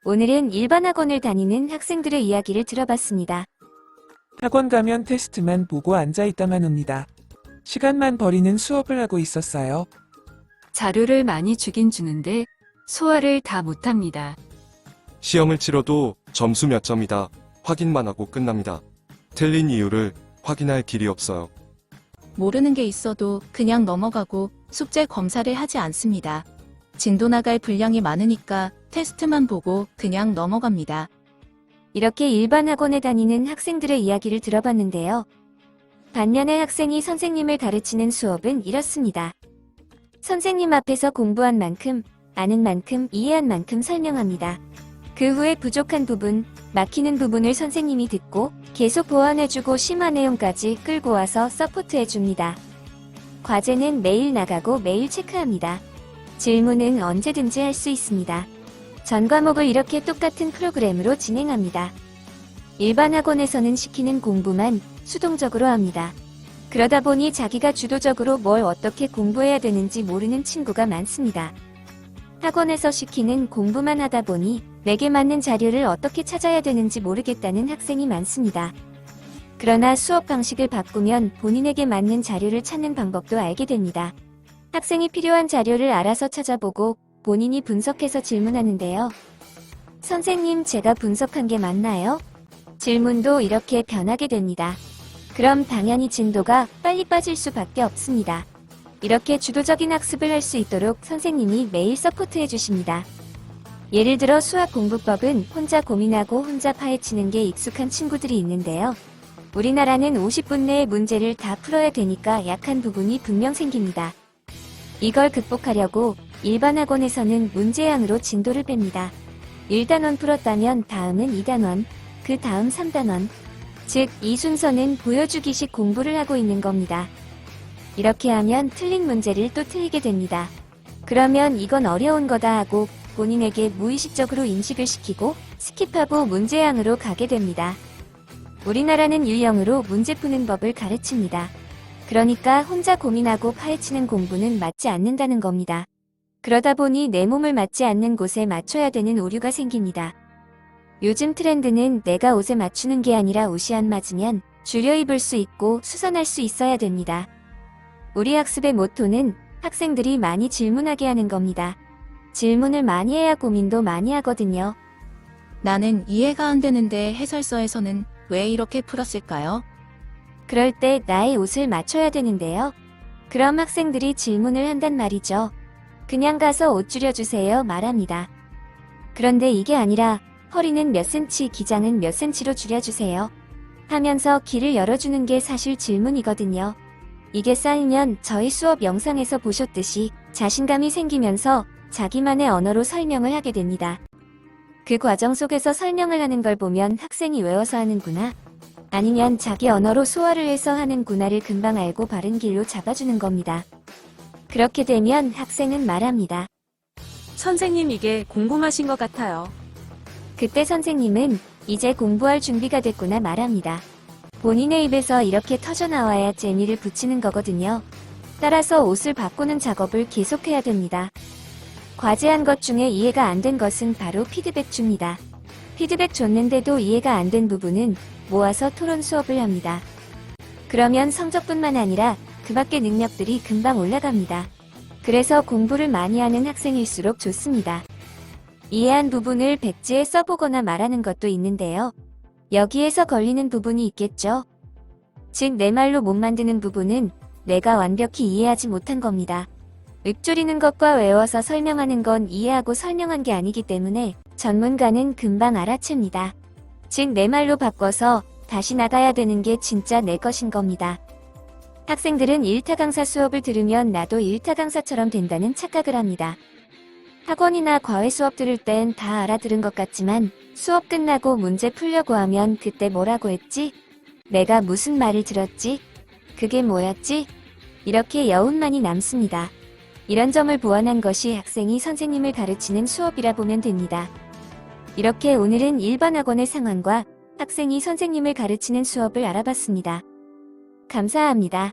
오늘은 일반 학원을 다니는 학생들의 이야기를 들어봤습니다. 학원 가면 테스트만 보고 앉아있다만 옵니다. 시간만 버리는 수업을 하고 있었어요. 자료를 많이 주긴 주는데 소화를 다 못합니다. 시험을 치러도 점수 몇 점이다 확인만 하고 끝납니다. 틀린 이유를 확인할 길이 없어요. 모르는 게 있어도 그냥 넘어가고 숙제 검사를 하지 않습니다. 진도 나갈 분량이 많으니까 테스트만 보고 그냥 넘어갑니다. 이렇게 일반 학원에 다니는 학생들의 이야기를 들어봤는데요. 반면에 학생이 선생님을 가르치는 수업은 이렇습니다. 선생님 앞에서 공부한 만큼, 아는 만큼, 이해한 만큼 설명합니다. 그 후에 부족한 부분, 막히는 부분을 선생님이 듣고 계속 보완해주고 심화 내용까지 끌고 와서 서포트해줍니다. 과제는 매일 나가고 매일 체크합니다. 질문은 언제든지 할 수 있습니다. 전 과목을 이렇게 똑같은 프로그램으로 진행합니다. 일반 학원에서는 시키는 공부만 수동적으로 합니다. 그러다 보니 자기가 주도적으로 뭘 어떻게 공부해야 되는지 모르는 친구가 많습니다. 학원에서 시키는 공부만 하다 보니 내게 맞는 자료를 어떻게 찾아야 되는지 모르겠다는 학생이 많습니다. 그러나 수업 방식을 바꾸면 본인에게 맞는 자료를 찾는 방법도 알게 됩니다. 학생이 필요한 자료를 알아서 찾아보고 본인이 분석해서 질문하는데요. 선생님, 제가 분석한 게 맞나요? 질문도 이렇게 변하게 됩니다. 그럼 당연히 진도가 빨리 빠질 수밖에 없습니다. 이렇게 주도적인 학습을 할 수 있도록 선생님이 매일 서포트해 주십니다. 예를 들어 수학 공부법은 혼자 고민하고 혼자 파헤치는 게 익숙한 친구들이 있는데요. 우리나라는 50분 내에 문제를 다 풀어야 되니까 약한 부분이 분명 생깁니다. 이걸 극복하려고 일반 학원에서는 문제양으로 진도를 뺍니다. 1단원 풀었다면 다음은 2단원, 그 다음 3단원. 즉, 이 순서는 보여주기식 공부를 하고 있는 겁니다. 이렇게 하면 틀린 문제를 또 틀리게 됩니다. 그러면 이건 어려운 거다 하고 본인에게 무의식적으로 인식을 시키고 스킵하고 문제양으로 가게 됩니다. 우리나라는 유형으로 문제 푸는 법을 가르칩니다. 그러니까 혼자 고민하고 파헤치는 공부는 맞지 않는다는 겁니다. 그러다 보니 내 몸을 맞지 않는 곳에 맞춰야 되는 오류가 생깁니다. 요즘 트렌드는 내가 옷에 맞추는 게 아니라 옷이 안 맞으면 줄여 입을 수 있고 수선할 수 있어야 됩니다. 우리 학습의 모토는 학생들이 많이 질문하게 하는 겁니다. 질문을 많이 해야 고민도 많이 하거든요. 나는 이해가 안 되는데 해설서에서는 왜 이렇게 풀었을까요? 그럴 때 나의 옷을 맞춰야 되는데요. 그럼 학생들이 질문을 한단 말이죠. 그냥 가서 옷 줄여주세요 말합니다. 그런데 이게 아니라 허리는 몇 센치, 기장은 몇 센치로 줄여주세요 하면서 길을 열어주는 게 사실 질문이거든요. 이게 쌓이면 저희 수업 영상에서 보셨듯이 자신감이 생기면서 자기만의 언어로 설명을 하게 됩니다. 그 과정 속에서 설명을 하는 걸 보면 학생이 외워서 하는구나, 아니면 자기 언어로 소화를 해서 하는구나를 금방 알고 바른 길로 잡아주는 겁니다. 그렇게 되면 학생은 말합니다. 선생님, 이게 궁금하신 것 같아요. 그때 선생님은 이제 공부할 준비가 됐구나 말합니다. 본인의 입에서 이렇게 터져나와야 재미를 붙이는 거거든요. 따라서 옷을 바꾸는 작업을 계속해야 됩니다. 과제한 것 중에 이해가 안 된 것은 바로 피드백 줍니다. 피드백 줬는데도 이해가 안 된 부분은 모아서 토론 수업을 합니다. 그러면 성적뿐만 아니라 그 밖의 능력들이 금방 올라갑니다. 그래서 공부를 많이 하는 학생일수록 좋습니다. 이해한 부분을 백지에 써보거나 말하는 것도 있는데요. 여기에서 걸리는 부분이 있겠죠. 즉, 내 말로 못 만드는 부분은 내가 완벽히 이해하지 못한 겁니다. 읊조리는 것과 외워서 설명하는 건 이해하고 설명한 게 아니기 때문에 전문가는 금방 알아챕니다. 즉, 내 말로 바꿔서 다시 나가야 되는 게 진짜 내 것인 겁니다. 학생들은 1타 강사 수업을 들으면 나도 1타 강사처럼 된다는 착각을 합니다. 학원이나 과외 수업 들을 땐 다 알아들은 것 같지만 수업 끝나고 문제 풀려고 하면 그때 뭐라고 했지? 내가 무슨 말을 들었지? 그게 뭐였지? 이렇게 여운만이 남습니다. 이런 점을 보완한 것이 학생이 선생님을 가르치는 수업이라 보면 됩니다. 이렇게 오늘은 일반 학원의 상황과 학생이 선생님을 가르치는 수업을 알아봤습니다. 감사합니다.